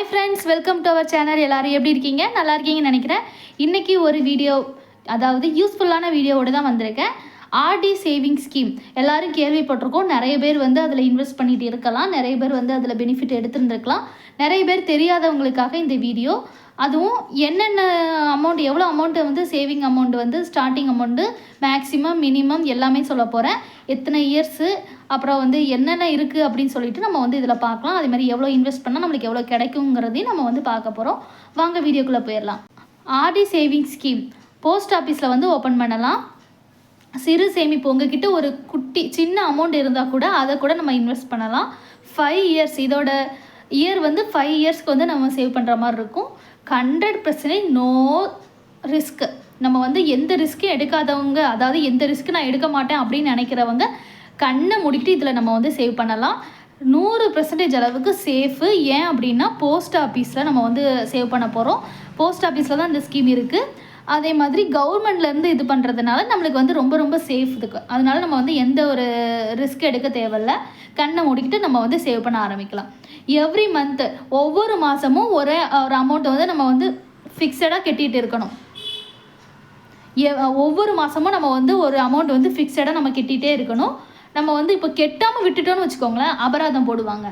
Hi friends, welcome to our channel. எல்லோரும் எப்படி இருக்கீங்க? நல்லா இருக்கீங்கன்னு நினைக்கிறேன். இன்றைக்கி ஒரு வீடியோ, அதாவது யூஸ்ஃபுல்லான வீடியோவோடு தான் வந்திருக்கேன். ஆர்டி சேவிங் ஸ்கீம் எல்லோரும் கேள்விப்பட்டிருக்கோம். நிறைய பேர் வந்து அதில் இன்வெஸ்ட் பண்ணிட்டு இருக்கலாம், நிறைய பேர் வந்து அதில் பெனிஃபிட் எடுத்துருந்துருக்கலாம். நிறைய பேர் தெரியாதவங்களுக்காக இந்த வீடியோ. அதுவும் என்னென்ன அமௌண்ட், எவ்வளோ அமௌண்ட்டு வந்து சேவிங் அமௌண்ட் வந்து ஸ்டார்டிங் அமௌண்ட்டு, மேக்ஸிமம், மினிமம் எல்லாமே சொல்ல போகிறேன். எத்தனை இயர்ஸு, அப்புறம் வந்து என்னென்ன இருக்குது அப்படின்னு சொல்லிட்டு நம்ம வந்து இதில் பார்க்கலாம். அதே மாதிரி எவ்வளோ இன்வெஸ்ட் பண்ணால் நம்மளுக்கு எவ்வளோ கிடைக்குங்கிறதையும் நம்ம வந்து பார்க்க போகிறோம். வாங்க வீடியோக்குள்ளே போயிடலாம். ஆர்டி சேவிங் ஸ்கீம் போஸ்ட் ஆஃபீஸில் வந்து ஓப்பன் பண்ணலாம். சிறு சேமிப்பு, உங்ககிட்ட ஒரு குட்டி சின்ன அமௌண்ட் இருந்தால் கூட அதை கூட நம்ம இன்வெஸ்ட் பண்ணலாம். 5 இயர்ஸ், இதோட இயர் வந்து 5 இயர்ஸ்க்கு வந்து நம்ம சேவ் பண்ணுற மாதிரி இருக்கும். 100% நோ ரிஸ்க்கு. நம்ம வந்து எந்த ரிஸ்க்கும் எடுக்காதவங்க, அதாவது எந்த ரிஸ்க்கு நான் எடுக்க மாட்டேன் அப்படின்னு நினைக்கிறவங்க கண்ணை மூடிக்கிட்டு இதில் நம்ம வந்து சேவ் பண்ணலாம். 100% அளவுக்கு சேஃபு. ஏன் அப்படின்னா போஸ்ட் ஆஃபீஸில் நம்ம வந்து சேவ் பண்ண போகிறோம். போஸ்ட் ஆஃபீஸில் தான் இந்த ஸ்கீம் இருக்குது. அதே மாதிரி கவர்மெண்ட்லேருந்து இது பண்ணுறதுனால நம்மளுக்கு வந்து ரொம்ப ரொம்ப சேஃப் இதுக்கு. அதனால நம்ம வந்து எந்த ஒரு ரிஸ்க் எடுக்க தேவையில்ல. கண்ணை மூடிக்கிட்டு நம்ம வந்து சேவ் பண்ண ஆரம்பிக்கலாம். எவ்ரி மந்த்து, ஒவ்வொரு மாதமும் ஒரு அமௌண்ட்டை வந்து நம்ம வந்து ஃபிக்ஸடாக கட்டிகிட்டு இருக்கணும். ஒவ்வொரு மாதமும் நம்ம வந்து ஒரு அமௌண்ட் வந்து ஃபிக்ஸடாக நம்ம கட்டிகிட்டே இருக்கணும். நம்ம வந்து இப்போ கெட்டாமல் விட்டுட்டோன்னு வச்சுக்கோங்களேன், அபராதம் போடுவாங்க.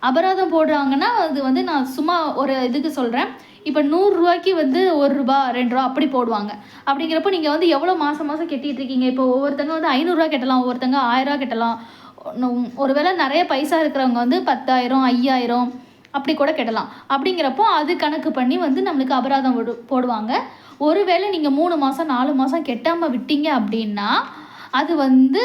அபராதம் போடுறாங்கன்னா அது வந்து நான் சும்மா ஒரு இதுக்கு சொல்கிறேன். இப்போ 100 ரூபாய்க்கு வந்து ₹1, ₹2 அப்படி போடுவாங்க. அப்படிங்கிறப்போ நீங்கள் வந்து எவ்வளோ மாதம் கட்டிகிட்டு இருக்கீங்க? இப்போ ஒவ்வொருத்தங்க வந்து ₹500 கட்டலாம், ஒவ்வொருத்தங்க ₹1000 கட்டலாம். ஒருவேளை நிறைய பைசா இருக்கிறவங்க வந்து 10,000, 5,000 அப்படி கூட கட்டலாம். அப்படிங்கிறப்போ அது கணக்கு பண்ணி வந்து நம்மளுக்கு அபராதம் போடுவாங்க. ஒருவேளை நீங்கள் 3 மாதம் 4 மாதம் கெட்டாமல் விட்டீங்க அப்படின்னா அது வந்து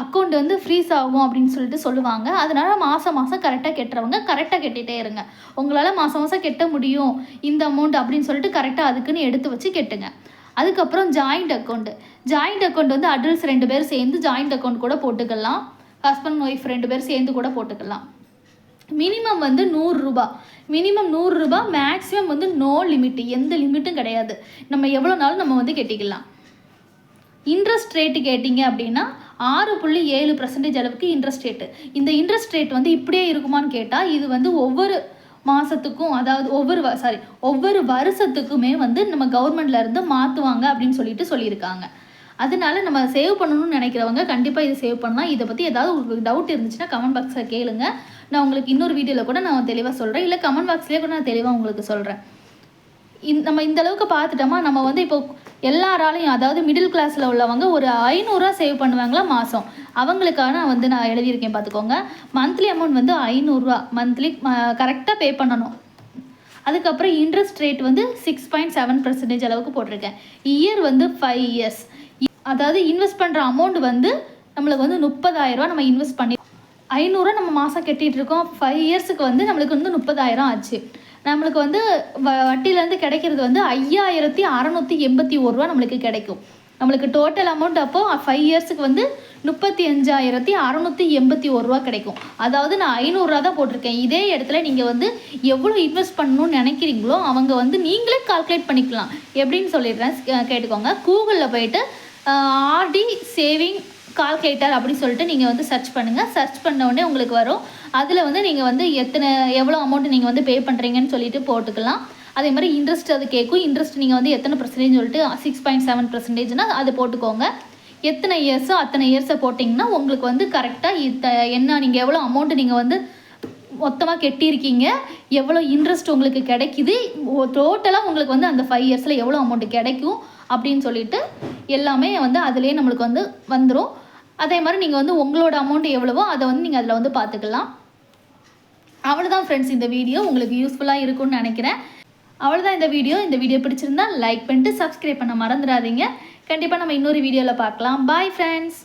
அக்கௌண்ட் வந்து ஃப்ரீஸ் ஆகும் அப்படின்னு சொல்லிட்டு சொல்லுவாங்க. அதனால் மாதம் கரெக்டாக கட்டுறவங்க கரெக்டாக கட்டிகிட்டே இருங்க. உங்களால் மாதம் கட்ட முடியும் இந்த அமௌண்ட் அப்படின்னு சொல்லிட்டு கரெக்டாக அதுக்குன்னு எடுத்து வச்சு கட்டுங்க. அதுக்கப்புறம் ஜாயிண்ட் அக்கௌண்ட் வந்து அடல்ட்ஸ் 2 பேர் சேர்ந்து ஜாயிண்ட் அக்கௌண்ட் கூட போட்டுக்கலாம். ஹஸ்பண்ட் ஒய்ஃப் 2 பேர் சேர்ந்து கூட போட்டுக்கலாம். மினிமம் வந்து ₹100. மினிமம் ₹100. மேக்ஸிமம் வந்து நோ லிமிட், எந்த லிமிட்டும் கிடையாது. நம்ம எவ்வளோ நாளும் நம்ம வந்து கட்டிக்கலாம். இன்ட்ரெஸ்ட் ரேட்டு கேட்டிங்க அப்படின்னா 6.7% அளவுக்கு இன்ட்ரெஸ்ட் ரேட்டு. இந்த இன்ட்ரெஸ்ட் ரேட் வந்து இப்படியே இருக்குமான்னு கேட்டால், இது வந்து ஒவ்வொரு மாதத்துக்கும், அதாவது ஒவ்வொரு வருஷத்துக்குமே வந்து நம்ம கவர்மெண்ட்லேருந்து மாற்றுவாங்க அப்படின்னு சொல்லியிருக்காங்க. அதனால நம்ம சேவ் பண்ணணும்னு நினைக்கிறவங்க கண்டிப்பாக இது சேவ் பண்ணலாம். இதை பற்றி ஏதாவது உங்களுக்கு டவுட் இருந்துச்சுன்னா கமெண்ட் பாக்ஸில் கேளுங்க. நான் உங்களுக்கு இன்னொரு வீடியோவில் கூட நான் தெளிவாக சொல்கிறேன், இல்லை கமெண்ட் பாக்ஸ்லேயே கூட நான் தெளிவாக உங்களுக்கு சொல்கிறேன். நம்ம இந்த அளவுக்கு பார்த்துட்டோமா, நம்ம வந்து இப்போ எல்லாராலையும், அதாவது மிடில் கிளாஸில் உள்ளவங்க ஒரு ₹500 சேவ் பண்ணுவாங்களா மாதம், அவங்களுக்கான வந்து நான் எழுதியிருக்கேன் பார்த்துக்கோங்க. மந்த்லி அமௌண்ட் வந்து ₹500 மந்த்லி கரெக்டாக பே பண்ணணும். அதுக்கப்புறம் இன்ட்ரெஸ்ட் ரேட் வந்து 6.7% அளவுக்கு போட்டிருக்கேன். இயர் வந்து 5 இயர்ஸ். அதாவது இன்வெஸ்ட் பண்ணுற அமௌண்ட் வந்து நம்மளுக்கு வந்து ₹30,000 நம்ம இன்வெஸ்ட் பண்ணி 500 நம்ம மாதம் கட்டிகிட்டு இருக்கோம். 5 இயர்ஸுக்கு வந்து நம்மளுக்கு வந்து ₹30,000 ஆச்சு. நம்மளுக்கு வந்து வட்டியிலேருந்து கிடைக்கிறது வந்து ₹5,681 நம்மளுக்கு கிடைக்கும். நம்மளுக்கு டோட்டல் அமௌண்ட் அப்போது 5 இயர்ஸுக்கு வந்து ₹35,681 கிடைக்கும். அதாவது நான் ₹500 தான் போட்டிருக்கேன். இதே இடத்துல நீங்கள் வந்து எவ்வளோ இன்வெஸ்ட் பண்ணணும்னு நினைக்கிறீங்களோ அவங்க வந்து நீங்களே கால்குலேட் பண்ணிக்கலாம். எப்படின்னு சொல்லிடுறேன், கேட்டுக்கோங்க. கூகுளில் போயிட்டு ஆர்டி சேவிங் கால்குலேட்டர் அப்படின்னு சொல்லிட்டு நீங்கள் வந்து சர்ச் பண்ணுங்கள். சர்ச் பண்ண உடனே உங்களுக்கு வரும். அதில் வந்து நீங்கள் வந்து எவ்வளோ அமௌண்ட் நீங்கள் வந்து பே பண்ணுறீங்கன்னு சொல்லிட்டு போட்டுக்கலாம். அதே மாதிரி இன்ட்ரெஸ்ட் அது கேட்கும். இன்ட்ரெஸ்ட் நீங்கள் வந்து எத்தனை % சொல்லிட்டு 6.7%னா அது போட்டுக்கோங்க. எத்தனை இயர்ஸோ அத்தனை இயர்ஸை போட்டிங்கன்னா உங்களுக்கு வந்து கரெக்டாக என்ன நீங்கள் எவ்வளோ அமௌண்ட்டு நீங்கள் வந்து மொத்தமாக கட்டியிருக்கீங்க, எவ்வளோ இன்ட்ரெஸ்ட் உங்களுக்கு கிடைக்குது, டோட்டலாக உங்களுக்கு வந்து அந்த 5 இயர்ஸில் எவ்வளோ அமௌண்ட்டு கிடைக்கும் அப்படின்னு சொல்லிட்டு எல்லாமே வந்து அதிலே நம்மளுக்கு வந்து வந்துடும். அதே மாதிரி நீங்கள் வந்து உங்களோட அமௌண்ட் எவ்வளவோ அதை வந்து நீங்கள் அதில் வந்து பார்த்துக்கலாம். அவ்வளோதான் ஃப்ரெண்ட்ஸ், இந்த வீடியோ உங்களுக்கு யூஸ்ஃபுல்லாக இருக்கும்னு நினைக்கிறேன். அவ்வளோதான் இந்த வீடியோ பிடிச்சிருந்தா லைக் பண்ணிட்டு சப்ஸ்கிரைப் பண்ண மறந்துடாதீங்க. கண்டிப்பாக நம்ம இன்னொரு வீடியோவில் பார்க்கலாம். Bye friends.